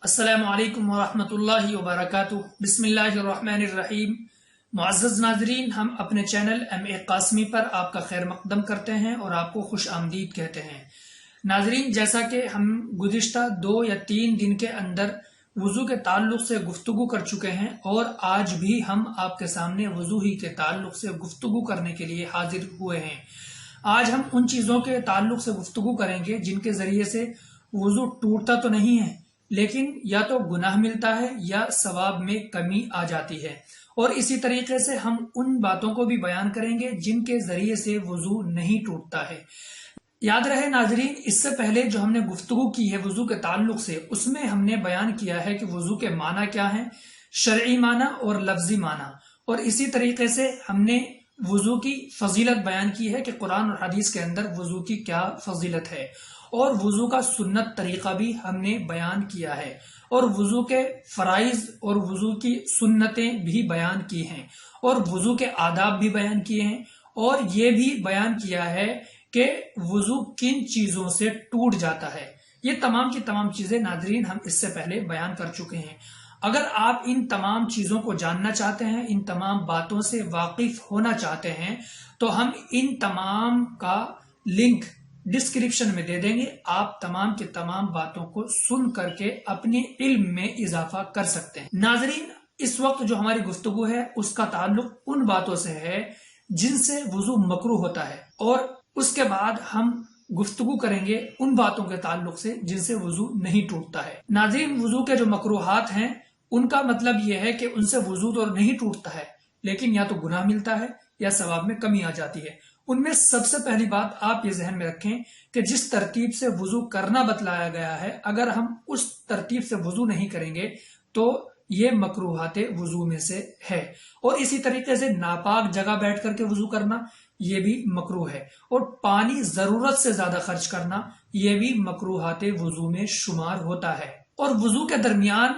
السلام علیکم ورحمۃ اللہ وبرکاتہ۔ بسم اللہ الرحمن الرحیم۔ معزز ناظرین، ہم اپنے چینل ایم اے قاسمی پر آپ کا خیر مقدم کرتے ہیں اور آپ کو خوش آمدید کہتے ہیں۔ ناظرین، جیسا کہ ہم گزشتہ 2 یا 3 دن کے اندر وضو کے تعلق سے گفتگو کر چکے ہیں اور آج بھی ہم آپ کے سامنے وضو ہی کے تعلق سے گفتگو کرنے کے لیے حاضر ہوئے ہیں۔ آج ہم ان چیزوں کے تعلق سے گفتگو کریں گے جن کے ذریعے سے وضو ٹوٹتا تو نہیں ہے، لیکن یا تو گناہ ملتا ہے یا ثواب میں کمی آ جاتی ہے، اور اسی طریقے سے ہم ان باتوں کو بھی بیان کریں گے جن کے ذریعے سے وضو نہیں ٹوٹتا ہے۔ یاد رہے ناظرین، اس سے پہلے جو ہم نے گفتگو کی ہے وضو کے تعلق سے، اس میں ہم نے بیان کیا ہے کہ وضو کے معنی کیا ہیں، شرعی معنی اور لفظی معنی، اور اسی طریقے سے ہم نے وضو کی فضیلت بیان کی ہے کہ قرآن اور حدیث کے اندر وضو کی کیا فضیلت ہے، اور وضو کا سنت طریقہ بھی ہم نے بیان کیا ہے، اور وضو کے فرائض اور وضو کی سنتیں بھی بیان کی ہیں، اور وضو کے آداب بھی بیان کیے ہیں، اور یہ بھی بیان کیا ہے کہ وضو کن چیزوں سے ٹوٹ جاتا ہے۔ یہ تمام کی تمام چیزیں ناظرین ہم اس سے پہلے بیان کر چکے ہیں۔ اگر آپ ان تمام چیزوں کو جاننا چاہتے ہیں، ان تمام باتوں سے واقف ہونا چاہتے ہیں، تو ہم ان تمام کا لنک ڈسکرپشن میں دے دیں گے۔ آپ تمام کے تمام باتوں کو سن کر کے اپنے علم میں اضافہ کر سکتے ہیں۔ ناظرین، اس وقت جو ہماری گفتگو ہے اس کا تعلق ان باتوں سے ہے جن سے وضو مکروہ ہوتا ہے، اور اس کے بعد ہم گفتگو کریں گے ان باتوں کے تعلق سے جن سے وضو نہیں ٹوٹتا ہے۔ ناظرین، وضو کے جو مکروہات ہیں ان کا مطلب یہ ہے کہ ان سے وضو تو نہیں ٹوٹتا ہے، لیکن یا تو گناہ ملتا ہے یا ثواب میں کمی آ جاتی ہے۔ ان میں سب سے پہلی بات آپ یہ ذہن میں رکھیں کہ جس ترتیب سے وضو کرنا بتلایا گیا ہے، اگر ہم اس ترتیب سے وضو نہیں کریں گے تو یہ مکروہات وضو میں سے ہے، اور اسی طریقے سے ناپاک جگہ بیٹھ کر کے وضو کرنا یہ بھی مکروہ ہے، اور پانی ضرورت سے زیادہ خرچ کرنا یہ بھی مکروہات وضو میں شمار ہوتا ہے، اور وضو کے درمیان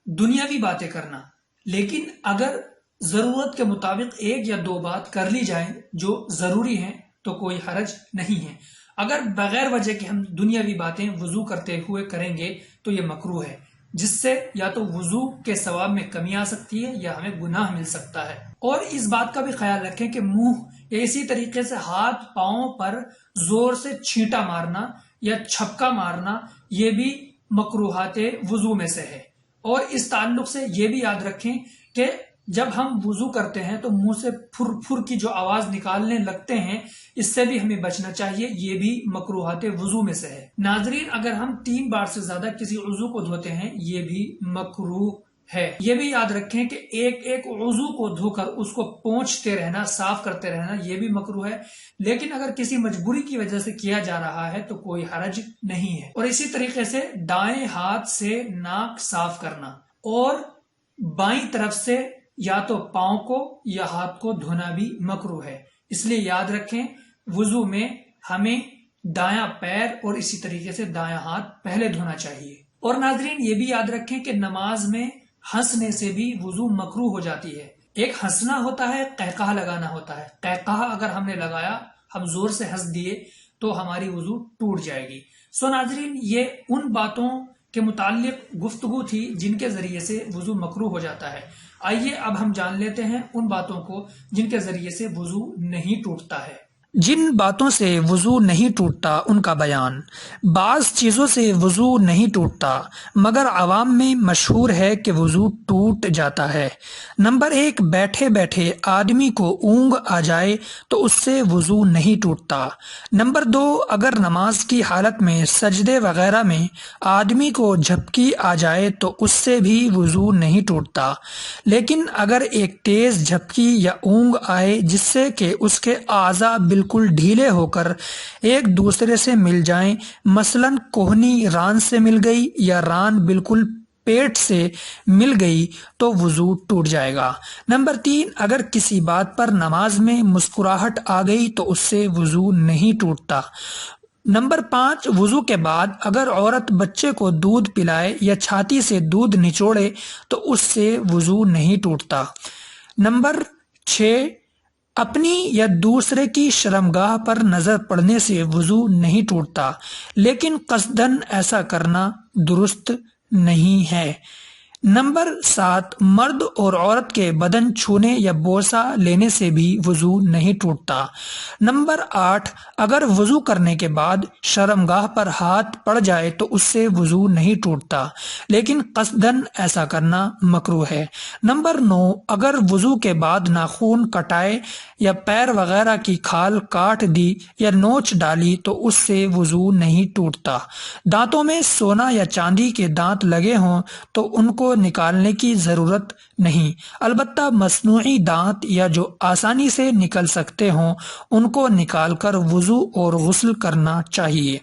دنیاوی باتیں کرنا، لیکن اگر ضرورت کے مطابق 1 یا 2 بات کر لی جائیں جو ضروری ہیں تو کوئی حرج نہیں ہے۔ اگر بغیر وجہ کے ہم دنیاوی باتیں وضو کرتے ہوئے کریں گے تو یہ مکروہ ہے، جس سے یا تو وضو کے ثواب میں کمی آ سکتی ہے یا ہمیں گناہ مل سکتا ہے۔ اور اس بات کا بھی خیال رکھیں کہ منہ یا اسی طریقے سے ہاتھ پاؤں پر زور سے چھینٹا مارنا یا چھپکا مارنا یہ بھی مکروہات وضو میں سے ہے، اور اس تعلق سے یہ بھی یاد رکھیں کہ جب ہم وضو کرتے ہیں تو منہ سے پھر پھر کی جو آواز نکالنے لگتے ہیں، اس سے بھی ہمیں بچنا چاہیے، یہ بھی مکروہات وضو میں سے ہے۔ ناظرین، اگر ہم 3 بار سے زیادہ کسی عضو کو دھوتے ہیں یہ بھی مکروہ ہے۔ یہ بھی یاد رکھیں کہ ایک عضو کو دھو کر اس کو پونچھتے رہنا، صاف کرتے رہنا یہ بھی مکروہ ہے، لیکن اگر کسی مجبوری کی وجہ سے کیا جا رہا ہے تو کوئی حرج نہیں ہے۔ اور اسی طریقے سے دائیں ہاتھ سے ناک صاف کرنا، اور بائیں طرف سے یا تو پاؤں کو یا ہاتھ کو دھونا بھی مکروہ ہے۔ اس لیے یاد رکھیں وضو میں ہمیں دایاں پیر اور اسی طریقے سے دایاں ہاتھ پہلے دھونا چاہیے۔ اور ناظرین، یہ بھی یاد رکھیں کہ نماز میں ہنسنے سے بھی وضو مکروہ ہو جاتی ہے۔ ایک ہنسنا ہوتا ہے، قہقہہ لگانا ہوتا ہے۔ قہقہہ اگر ہم نے لگایا، ہم زور سے ہنس دیے تو ہماری وضو ٹوٹ جائے گی۔ سو ناظرین، یہ ان باتوں کے متعلق گفتگو تھی جن کے ذریعے سے وضو مکروہ ہو جاتا ہے۔ آئیے اب ہم جان لیتے ہیں ان باتوں کو جن کے ذریعے سے وضو نہیں ٹوٹتا ہے۔ جن باتوں سے وضو نہیں ٹوٹتا ان کا بیان۔ بعض چیزوں سے وضو نہیں ٹوٹتا مگر عوام میں مشہور ہے کہ وضو ٹوٹ جاتا ہے۔ نمبر 1، بیٹھے بیٹھے آدمی کو اونگ آ جائے تو اس سے وضو نہیں ٹوٹتا۔ نمبر 2، اگر نماز کی حالت میں سجدے وغیرہ میں آدمی کو جھپکی آ جائے تو اس سے بھی وضو نہیں ٹوٹتا، لیکن اگر ایک تیز جھپکی یا اونگ آئے جس سے کہ اس کے اعضاء بالکل ڈھیلے ہو کر ایک دوسرے سے مل جائیں، مثلاً کوہنی ران سے مل گئی یا ران بالکل پیٹ سے مل گئی تو وضو ٹوٹ جائے گا۔ نمبر 3، اگر کسی بات پر نماز میں مسکراہٹ آ گئی تو اس سے وضو نہیں ٹوٹتا۔ نمبر 5، وضو کے بعد اگر عورت بچے کو دودھ پلائے یا چھاتی سے دودھ نچوڑے تو اس سے وضو نہیں ٹوٹتا۔ نمبر 6، اپنی یا دوسرے کی شرمگاہ پر نظر پڑنے سے وضو نہیں ٹوٹتا، لیکن قصداً ایسا کرنا درست نہیں ہے۔ نمبر 7، مرد اور عورت کے بدن چھونے یا بوسہ لینے سے بھی وضو نہیں ٹوٹتا۔ نمبر 8، اگر وضو کرنے کے بعد شرمگاہ پر ہاتھ پڑ جائے تو اس سے وضو نہیں ٹوٹتا، لیکن قصدن ایسا کرنا مکروہ ہے۔ نمبر 9، اگر وضو کے بعد ناخن کٹائے یا پیر وغیرہ کی کھال کاٹ دی یا نوچ ڈالی تو اس سے وضو نہیں ٹوٹتا۔ دانتوں میں سونا یا چاندی کے دانت لگے ہوں تو ان کو نکالنے کی ضرورت نہیں، البتہ مصنوعی دانت یا جو آسانی سے نکل سکتے ہوں ان کو نکال کر وضو اور غسل کرنا چاہیے۔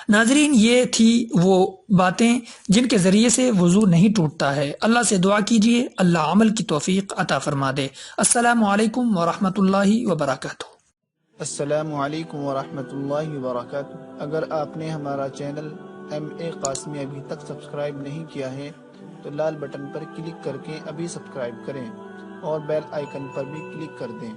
ناظرین، یہ تھی وہ باتیں جن کے ذریعے سے وضو نہیں ٹوٹتا ہے۔ اللہ سے دعا کیجیے اللہ عمل کی توفیق عطا فرما دے۔ السلام علیکم ورحمۃ اللہ وبرکاتہ۔ السلام علیکم ورحمۃ اللہ وبرکاتہ۔ اگر آپ نے ہمارا چینل MA قاسمی ابھی تک سبسکرائب نہیں کیا ہے تو لال بٹن پر کلک کر کے ابھی سبسکرائب کریں اور بیل آئیکن پر بھی کلک کر دیں